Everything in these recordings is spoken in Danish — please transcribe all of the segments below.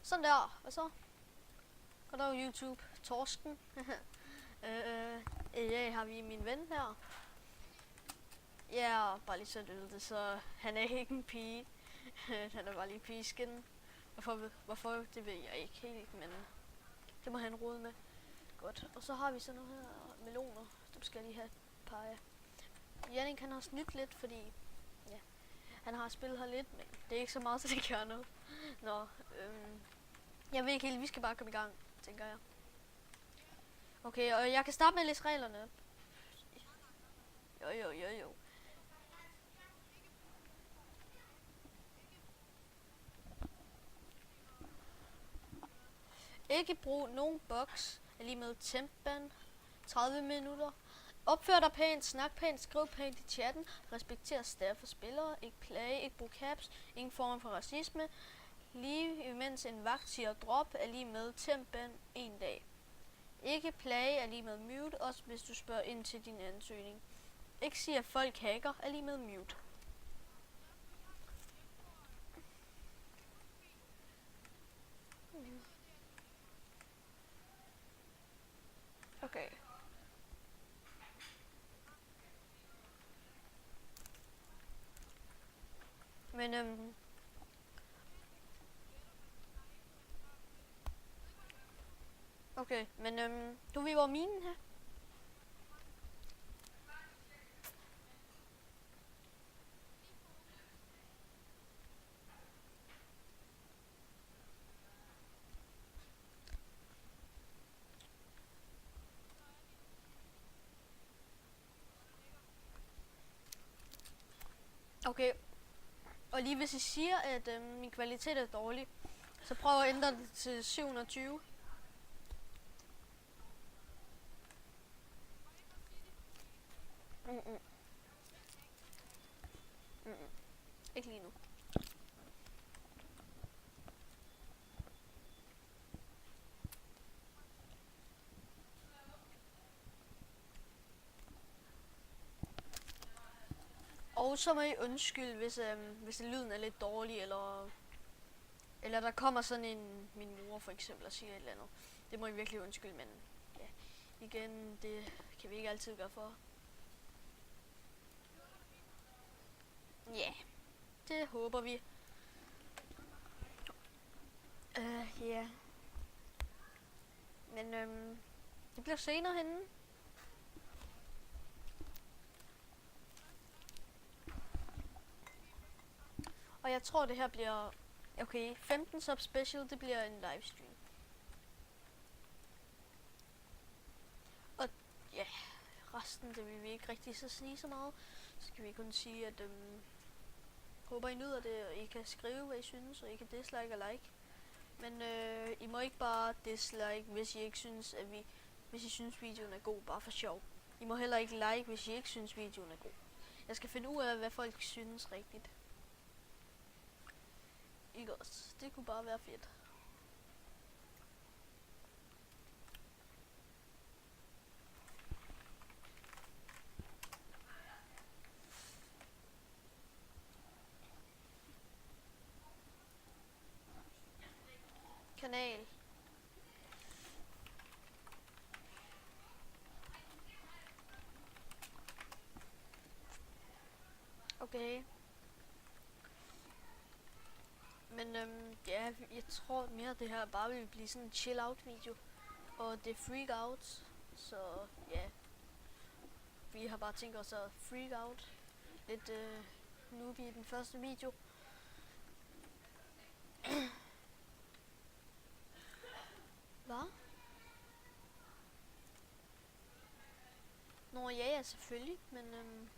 Sådan der, og så går der jo YouTube, Torsken. I dag har vi min ven her. Ja, bare lige så det, så han er ikke en pige. Han er bare lige pigeskin. Hvorfor, det ved jeg ikke helt, men det må han rode med. Godt, og så har vi sådan nogle her meloner, dem skal jeg lige have et par af. Jannik han har snydt lidt, fordi ja, han har spillet her lidt, men det er ikke så meget, så det gør noget. Nå, jeg ved ikke helt, vi skal bare komme i gang, tænker jeg. Okay, og jeg kan starte med at læse reglerne. Jo. Ikke brug nogen boks, er lige med tempban, 30 minutter. Opfør dig pænt, snak pænt, skriv pænt i chatten, respekter staff for spillere, ikke plage, ikke brug caps, ingen form for racisme. Lige imens en vagt siger drop, er lige med tempban en dag. Ikke plage er lige med mute, også hvis du spørger ind til din ansøgning. Ikke sige at folk hacker, er lige med mute. Okay. Men okay, men du ved hvor minen her? Okay. Og lige hvis I siger, at min kvalitet er dårlig, så prøv at ændre det til 720. Ikke lige nu. Og så må I undskylde, hvis lyden er lidt dårlig, eller der kommer sådan en, min mor for eksempel, og siger et eller andet. Det må I virkelig undskylde, men ja, igen, det kan vi ikke altid gøre for. Ja, det håber vi. Ja. Men det bliver senere henne. Og jeg tror det her bliver, okay, 15 sub special, det bliver en livestream. Og ja, resten det vil vi ikke rigtig så sige så meget. Så skal vi kun sige, at håber I nyder det, og I kan skrive hvad I synes, og I kan dislike og like. Men I må ikke bare dislike, hvis I ikke synes, hvis I synes videoen er god, bare for sjov. I må heller ikke like, hvis I ikke synes videoen er god. Jeg skal finde ud af, hvad folk synes rigtigt. Ikke også? Det kunne bare være fedt. Kanal. Okay. Men ja, jeg tror mere det her bare vil blive sådan en chill out video. Og det er freak out. Så ja. Vi har bare tænkt os at freak out. Lidt nu er vi i den første video. Hvad? Nå ja, selvfølgelig. Men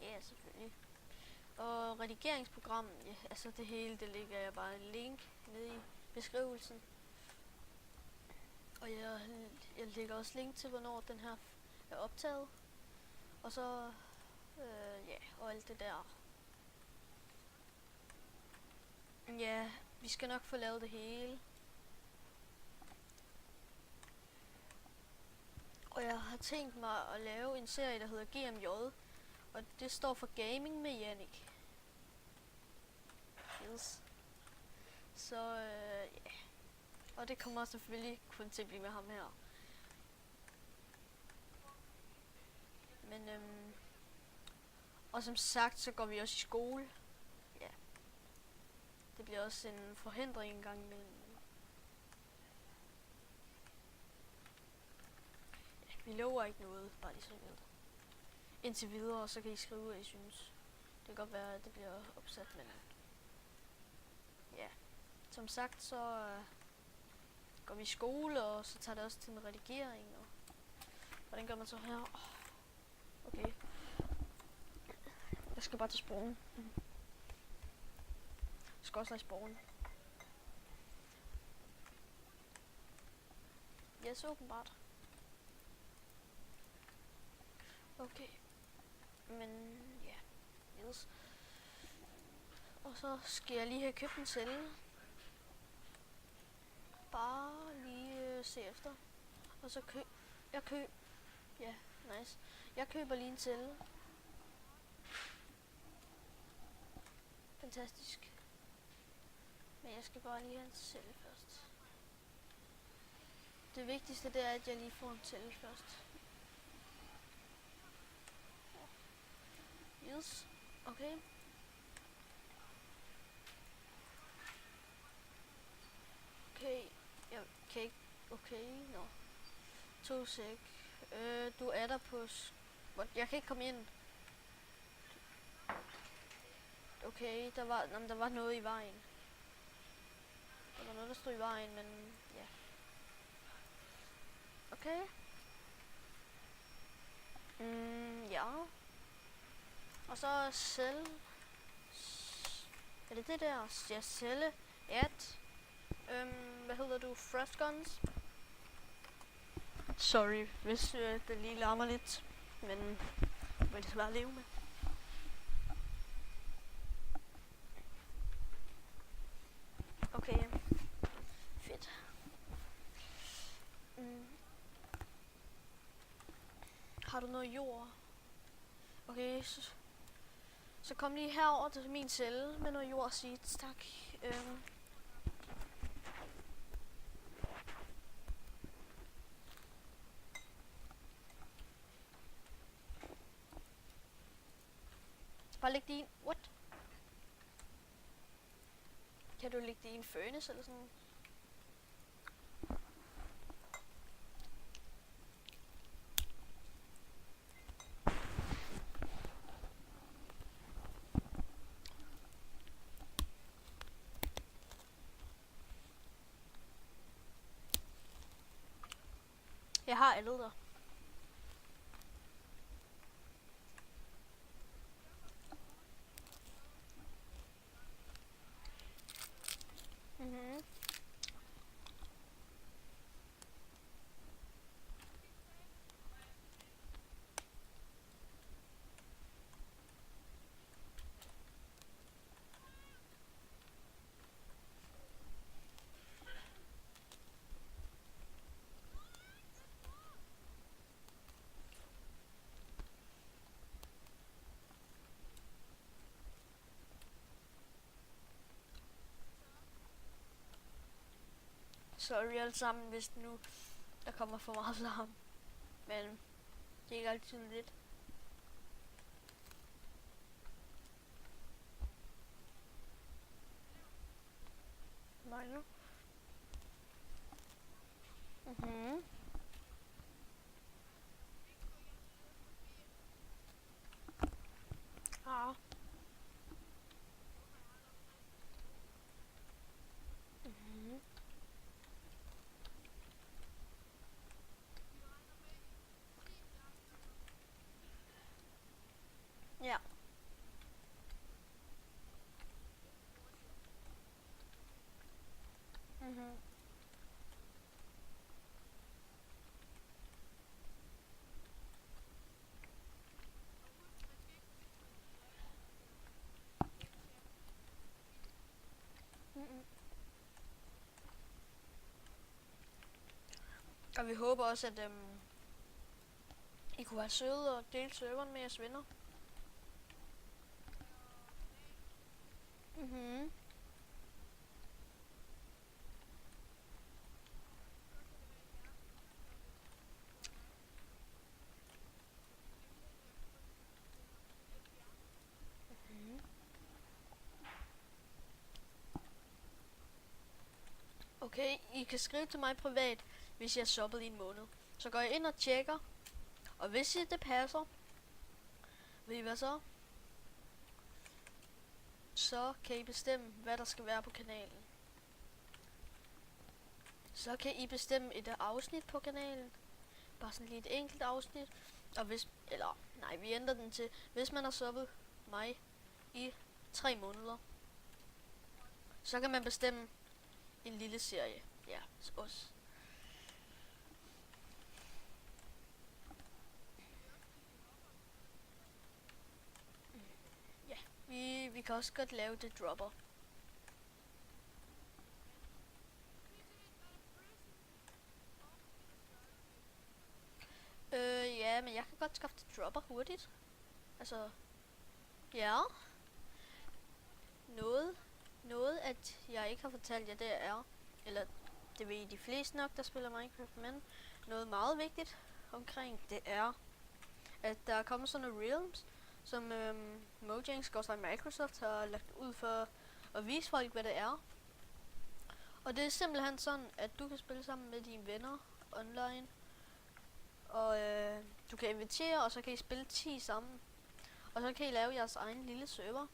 ja, selvfølgelig. Og redigeringsprogram, ja, altså det hele, det ligger jeg bare en link nede i beskrivelsen. Og jeg lægger også link til, hvornår den her er optaget. Og så, ja, og alt det der. Ja, vi skal nok få lavet det hele. Og jeg har tænkt mig at lave en serie, der hedder GMJ. Og det står for Gaming med Jannik. Yes. Så ja. Og det kommer selvfølgelig kun til at blive med ham her. Men og som sagt, så går vi også i skole. Ja. Det bliver også en forhindring en gang imellem. Ja, vi lover ikke noget, bare lige så ved. Indtil videre, så kan I skrive, hvad I synes. Det kan godt være, at det bliver opsat, men ja. Som sagt, så går vi i skole, og så tager det også til en redigering. Og hvordan gør man så her? Okay. Jeg skal bare til sprogen. Jeg skal også lege sprogen. Ja, så åbenbart. Okay. Men ja. Yes. Og så skal jeg lige have købt en celle. Bare lige se efter. Og så ja, nice. Jeg køber lige en celle. Fantastisk. Men jeg skal bare lige have en celle først. Det vigtigste det er, at jeg lige får en celle først. Yes. Okay. Okay. Jeg kan ikke. Okay, no. 2 sek. Du er der på... Jeg kan ikke komme ind. Okay, der var noget i vejen. Der var noget, der stod i vejen, men ja. Okay. Ja. Og så cell. Er det det der? Ja, celle. At. Hvad hedder du? Thrust guns. Sorry, hvis det lige larmer lidt. Men vil det bare leve med. Okay. Fedt. Har du noget jord? Okay, så kom lige herover til min celle med noget jord seeds, tak. Bare læg det i en... What? Kan du lægge det i en furnace eller sådan? Jeg har alle der. Sorry alle sammen, hvis nu der kommer for meget larm. Men det er ikke altid lidt. Nej nu. Ah. Ja. Og vi håber også, at I kunne være søde og dele serveren med jeres venner. Okay, I kan skrive til mig privat, hvis jeg er subbet i en måned. Så går jeg ind og tjekker, og hvis det passer, ved I hvad så? Så kan I bestemme, hvad der skal være på kanalen. Så kan I bestemme et afsnit på kanalen. Bare sådan lige et enkelt afsnit. Og hvis, eller nej, vi ændrer den til, hvis man har subbet mig i 3 måneder, så kan man bestemme en lille serie. Ja, også. Ja, vi kan også godt lave det dropper. Ja, men jeg kan godt skaffe det dropper hurtigt. Altså, ja. Noget at jeg ikke har fortalt jer, det er, eller det ved I de fleste nok, der spiller Minecraft, men noget meget vigtigt omkring, det er, at der er kommet sådan nogle realms, som Mojang og Microsoft har lagt ud for at vise folk, hvad det er. Og det er simpelthen sådan, at du kan spille sammen med dine venner online, og du kan invitere, og så kan I spille 10 sammen, og så kan I lave jeres egen lille server.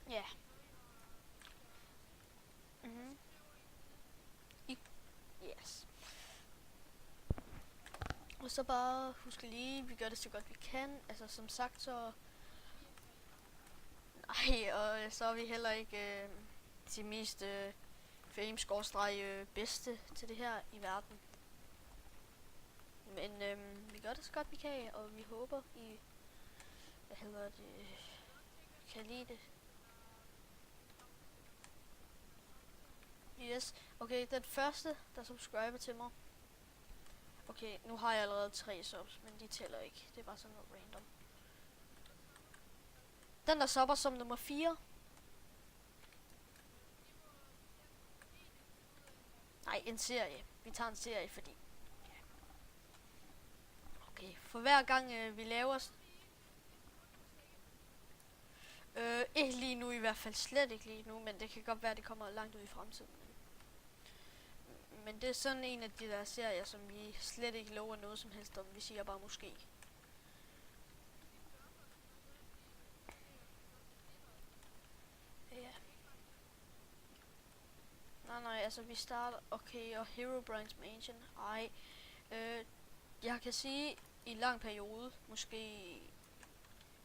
Ja. Mhm. Yes. Og så bare husk lige, vi gør det så godt vi kan. Altså som sagt så... Nej, og så er vi heller ikke de mest fame-bedste til det her i verden. Men vi gør det så godt vi kan, og vi håber I... Hvad hedder det... Kan lide det. Yes. Okay, den første, der subscriber til mig. Okay, nu har jeg allerede 3 subs, men de tæller ikke. Det er bare sådan noget random. Den der subber som nummer 4. Nej, en serie. Vi tager en serie, fordi... Okay, for hver gang vi laver... Ikke lige nu i hvert fald, slet ikke lige nu, men det kan godt være, det kommer langt ud i fremtiden. Men det er sådan en af de der serier, som vi slet ikke lover noget som helst om. Vi siger bare måske. Ja. Nej, altså vi starter... Okay, og Herobrine's Mansion. Ej. Jeg kan sige, i en lang periode, måske...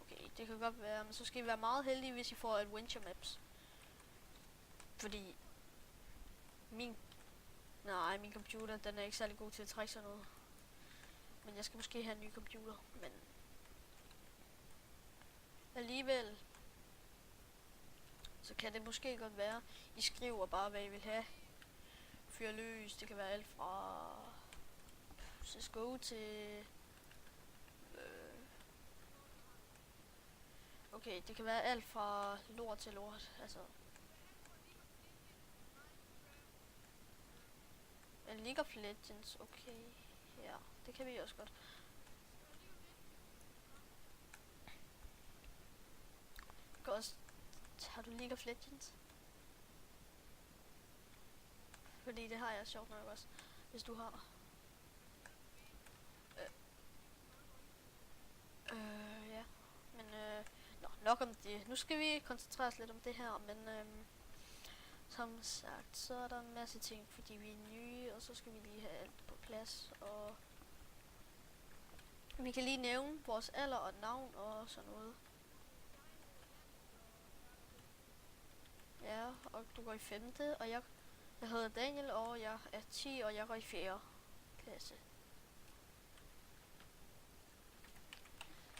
Okay, det kan godt være, men så skal I være meget heldige, hvis I får Adventure Maps. Fordi... Min computer, den er ikke særlig god til at trække sådan noget. Men jeg skal måske have en ny computer, men... Alligevel... Så kan det måske godt være, I skriver bare, hvad I vil have. Fyr løs, det kan være alt fra... CSGO til... Okay, det kan være alt fra lort til lort, altså... League of Legends, okay. Ja, det kan vi også godt. Godt. Har du League of Legends? Fordi det har jeg sjovt nok også, hvis du har. Ja. Men nok om det. Nu skal vi koncentrere os lidt om det her, men som sagt, så er der en masse ting, fordi vi er nye, og så skal vi lige have alt på plads, og vi kan lige nævne vores alder og navn og sådan noget. Ja, og du går i 5. og jeg hedder Daniel, og jeg er 10, og jeg går i 4. klasse.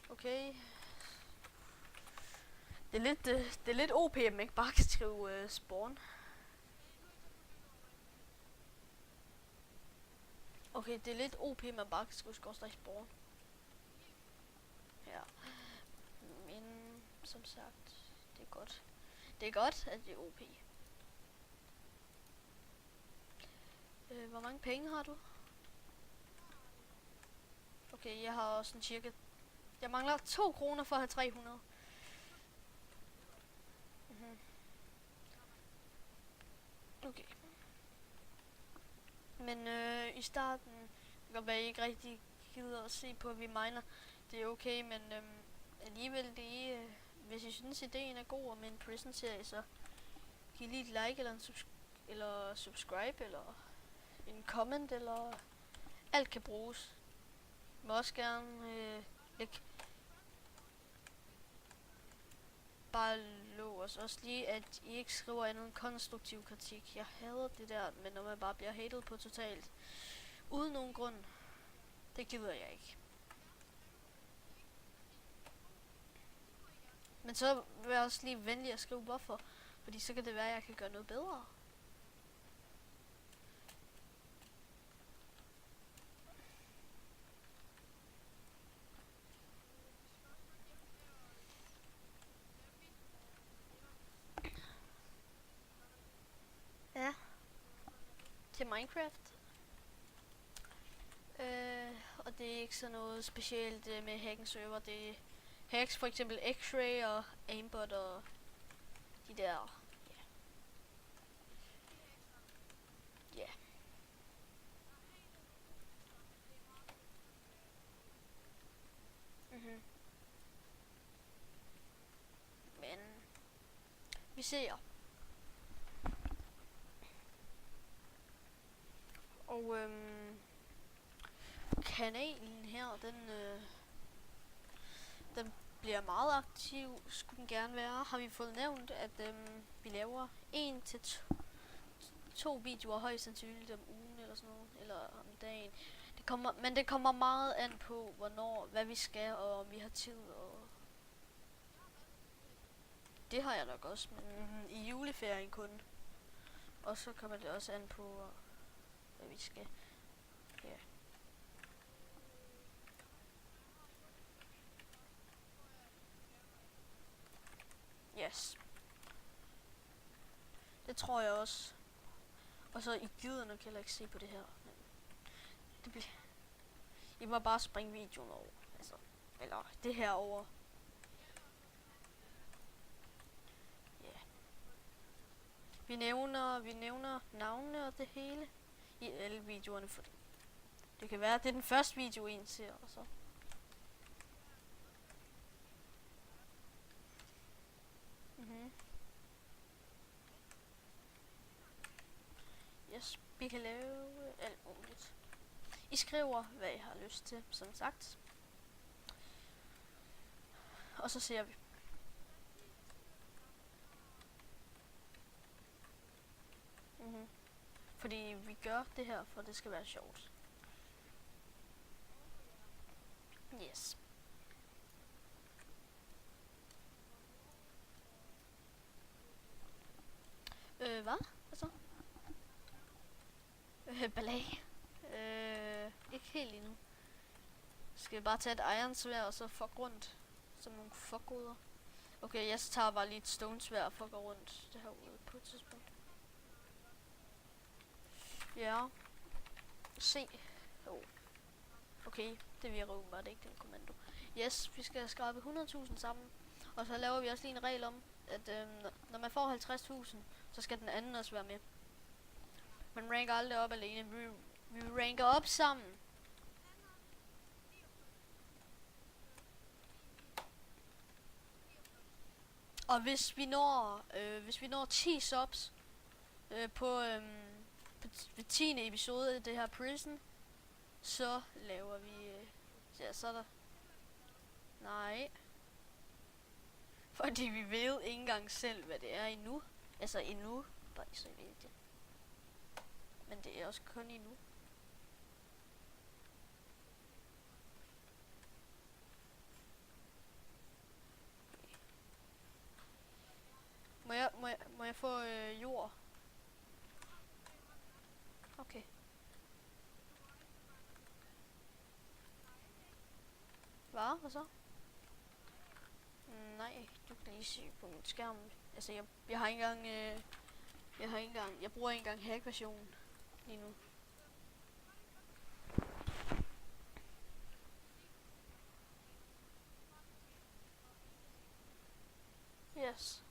Okay. Det er lidt OP, at man ikke bare kan skrive spawn. Okay, det er lidt OP, at man bare kan skrive spawn. Ja. Men som sagt, det er godt. Det er godt, at det er OP. Hvor mange penge har du? Okay, jeg har sådan cirka... Jeg mangler 2 kroner for at have 300. Men i starten, det kan godt være, I ikke rigtig gider at se på, at vi miner. Det er okay, men alligevel det er, hvis I synes, ideen er god om en prison-serie, så giv lige et like eller eller subscribe eller en comment, eller alt kan bruges. I må også gerne lægge bare lov os også lige, at I ikke skriver andet end konstruktiv kritik. Jeg hader det der, men når man bare bliver hated på totalt uden nogen grund, det gider jeg ikke. Men så vil jeg også lige venlig at skrive hvorfor, fordi så kan det være, at jeg kan gøre noget bedre. Ja. Til Minecraft. Og det er ikke sådan noget specielt med hacken server. Det er hacks, for eksempel X-Ray og Aimbot og de der. Ja. Mhm. Men vi ser. Og kanalen her, den bliver meget aktiv, skulle den gerne være. Har vi fået nævnt, at vi laver 1 til 2 videoer højst sandsynligt om ugen eller sådan noget, eller om dagen. Men det kommer meget an på, hvad vi skal, og om vi har tid. Og det har jeg nok også, men i juleferien kun. Og så kommer det også an på, hvad vi skal. Ja. Yes. Det tror jeg også. Og så I gider nok heller ikke se på det her. Men det bliver... I må bare springe videoen over. Altså, eller det her over. Ja. Yeah. Vi nævner navnene og det hele i alle videoerne, for det kan være, at det er den første video, en ser, og så. Yes, vi kan lave alt muligt. I skriver, hvad I har lyst til, som sagt. Og så ser vi. Fordi vi gør det her, for det skal være sjovt. Yes. Hvad? Hvad så? Ballag. Ikke helt endnu. Skal vi bare tage et iron svær og så fuck rundt som nogle fuckgoder? Okay, jeg tager bare lige et stone svær og fucker rundt det her ude på et tidspunkt. Ja. Se. Oh. Okay, det virker åbenbart ikke, den kommando. Yes, vi skal skrabe 100.000 sammen. Og så laver vi også lige en regel om, at når man får 50.000, så skal den anden også være med. Man ranker aldrig op alene. Vi ranker op sammen. Og hvis vi når 10 subs på ved 10. episode af det her prison, så laver vi ja, så er der. Nej. Fordi vi ved ikke engang selv, hvad det er endnu. Altså endnu. Bare så I ved det. Men det er også kun endnu. Må jeg få jord? Okay. Hvad så? Nej, du kan lige se på min skærm. Altså jeg har ikke engang jeg bruger ikke engang hack-versionen lige nu. Yes.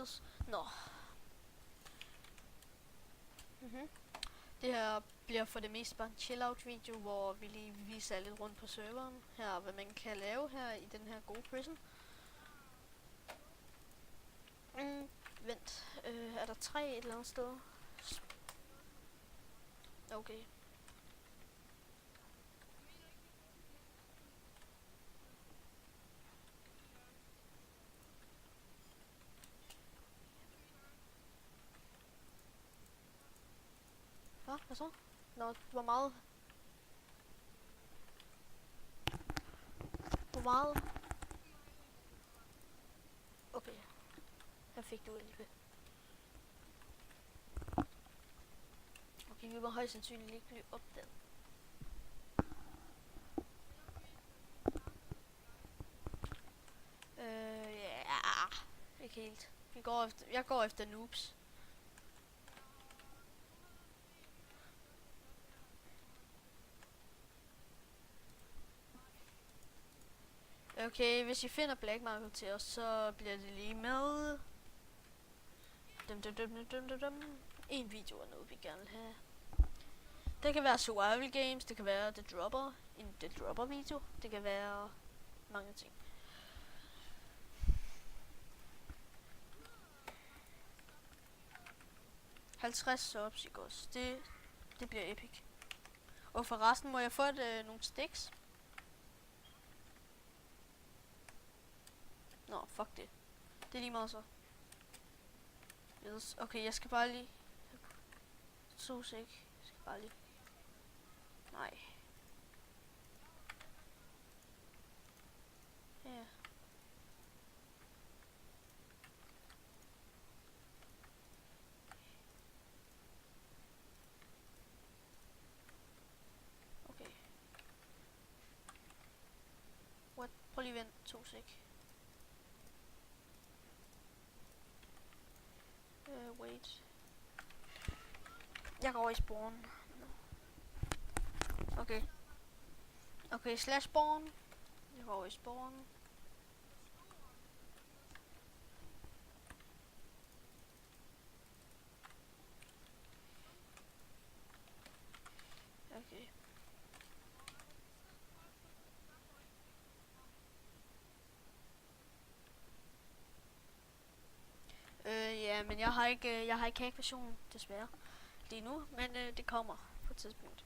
ellers? Nå. Det her bliver for det meste bare en chill-out video, hvor vi lige viser lidt rundt på serveren. Her, hvad man kan lave her i den her gode prison. Vent. Er der 3 et eller andet sted? Okay. Hvad så? Nå, hvor meget? Hvor meget? Okay. Her fik du 11. Okay, vi må højst sandsynligt ikke blive opdaget. Ja. Ikke helt. Jeg går efter noobs. Okay, hvis I finder black market til os, så bliver det lige med. En video er noget, vi gerne vil have. Det kan være survival games, det kan være en The Dropper video, det kan være mange ting. « 50 subs, ikke også? Det bliver epic. Og forresten, må jeg få nogle sticks? Nå, fuck det. Det er lige meget så. Yes. Okay, jeg skal bare lige... 2 sek. Jeg skal bare lige... Nej. Ja. Okay. What? Prøv lige vent 2 sek. Wait. Jeg går over i spawn. Okay. Okay, slash spawn. Jeg går over i spawn. Okay. Ja, men jeg har ikke hack-versionen, desværre. Lige nu, men det kommer på et tidspunkt.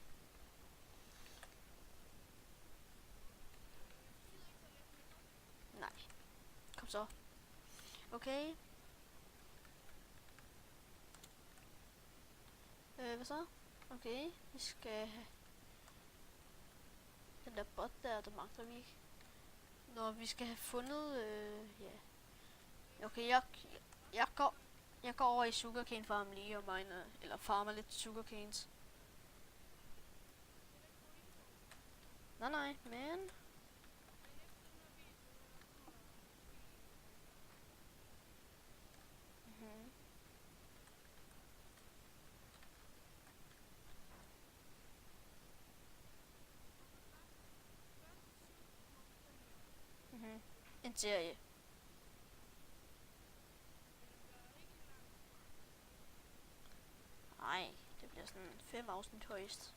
Nej. Kom så. Okay. Hvad så? Okay, vi skal have den der bot der magter vi ikke. Når vi skal have fundet, ja. Okay, jeg går over i sugarcane farm lige og miner, eller farmer lidt sugarcanes. Nej, men... En serie. Nej, det bliver sådan 5 afsnit højst.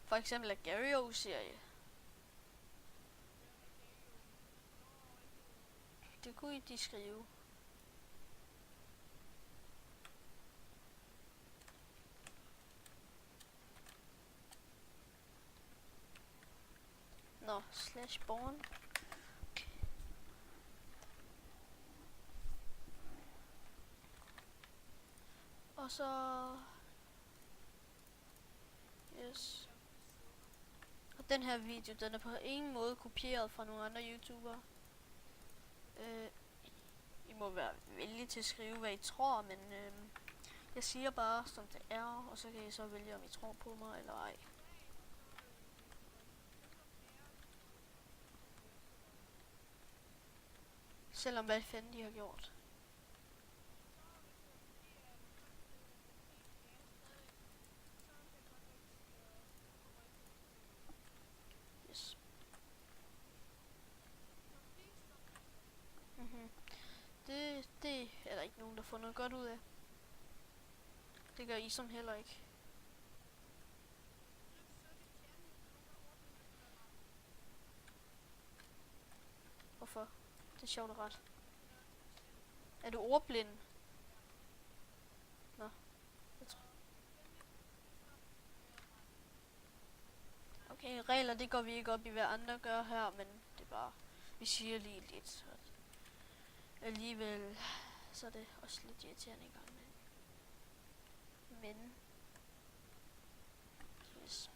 For eksempel er Gary O-serie. Det kunne de skrive. Nå, slash born. Okay. Og så... Yes. Og den her video, den er på ingen måde kopieret fra nogle andre YouTubere. I må være venlige til at skrive, hvad I tror, men jeg siger bare, som det er, og så kan I så vælge, om I tror på mig eller ej. Selvom hvad fanden de har gjort. ikke nogen, der får noget godt ud af. Det gør I som heller ikke. Hvorfor? Det er sjovt og ret. Er du ordblind? Nå. Jeg tror. Okay, regler, det går vi ikke op i, hvad andre gør her, men det er bare, vi siger lige lidt. Alligevel, så er det også lidt irriterende i gang med. Men yes.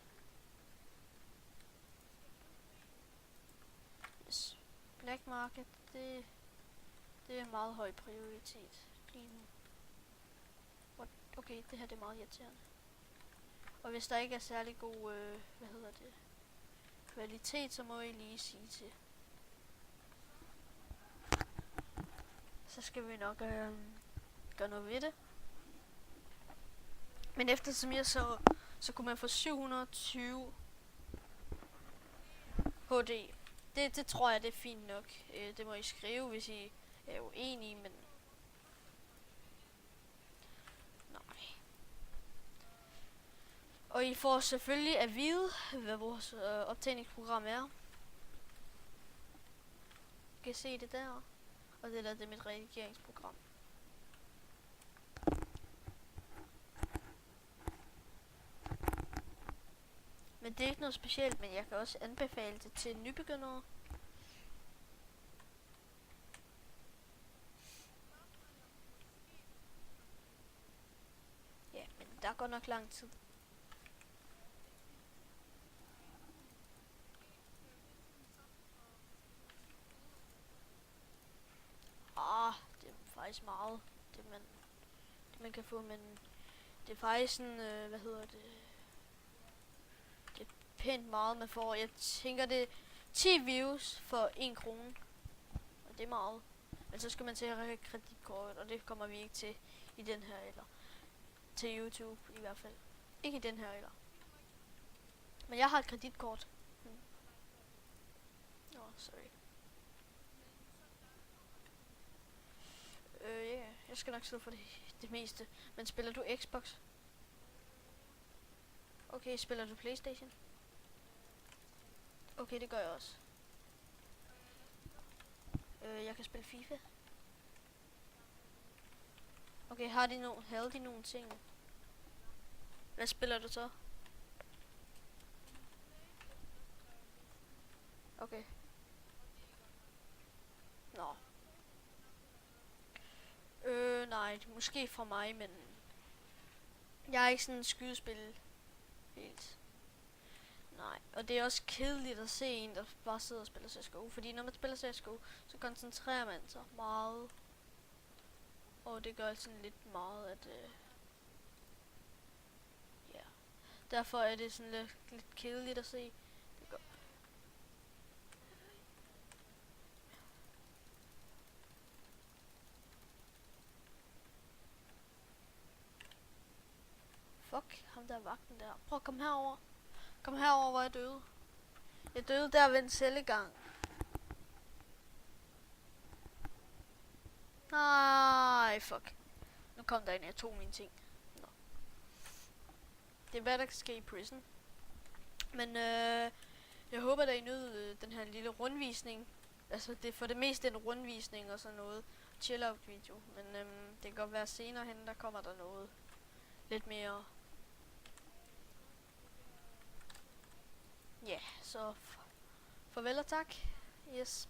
Yes. Black market, det er en meget høj prioritet lige nu. Okay, det her det er meget irriterende. Og hvis der ikke er særlig god, kvalitet, så må I lige sige til. Så skal vi nok gøre noget ved det. Men eftersom jeg så kunne man få 720 HD. Det tror jeg, det er fint nok. Det må I skrive, hvis I er uenige, men nej. Og I får selvfølgelig at vide, hvad vores optagningsprogram er. I kan se det der. Og det der, det er mit redigeringsprogram. Men det er ikke noget specielt, men jeg kan også anbefale det til nybegyndere. Ja, men der går nok lang tid. Det er faktisk meget, det man kan få, men det er faktisk sådan, det er pænt meget, man får. Jeg tænker, det er 10 views for 1 krone, og det er meget. Men så skal man til at have kreditkort, og det kommer vi ikke til i den her, eller til YouTube i hvert fald. Ikke i den her, eller. Men jeg har et kreditkort. Sorry. Jeg skal nok sidde for det meste. Men spiller du Xbox? Okay, spiller du PlayStation? Okay, det gør jeg også. Jeg kan spille FIFA. Okay, havde de nogle ting? Hvad spiller du så? Okay. Nå. Nej, måske for mig, men jeg er ikke sådan en skydespil helt. Nej, og det er også kedeligt at se en, der bare sidder og spiller CSGO, fordi når man spiller CSGO, så koncentrerer man sig meget. Og det gør sådan lidt meget, at ja. Derfor er det sådan lidt kedeligt at se. Det gør. Fuck, ham der vagten der. Prøv at komme herover. Kom herover, hvor jeg døde. Jeg døde der ved en cellegang. Nej, fuck. Nu kom der ind, jeg tog mine ting. Nå. Det er hvad der kan ske i prison. Men jeg håber, at I nød den her lille rundvisning. Altså, det er for det meste en rundvisning og sådan noget. Chill-out video. Men det kan godt være senere hen, der kommer der noget lidt mere. Ja, så farvel og tak. Yes.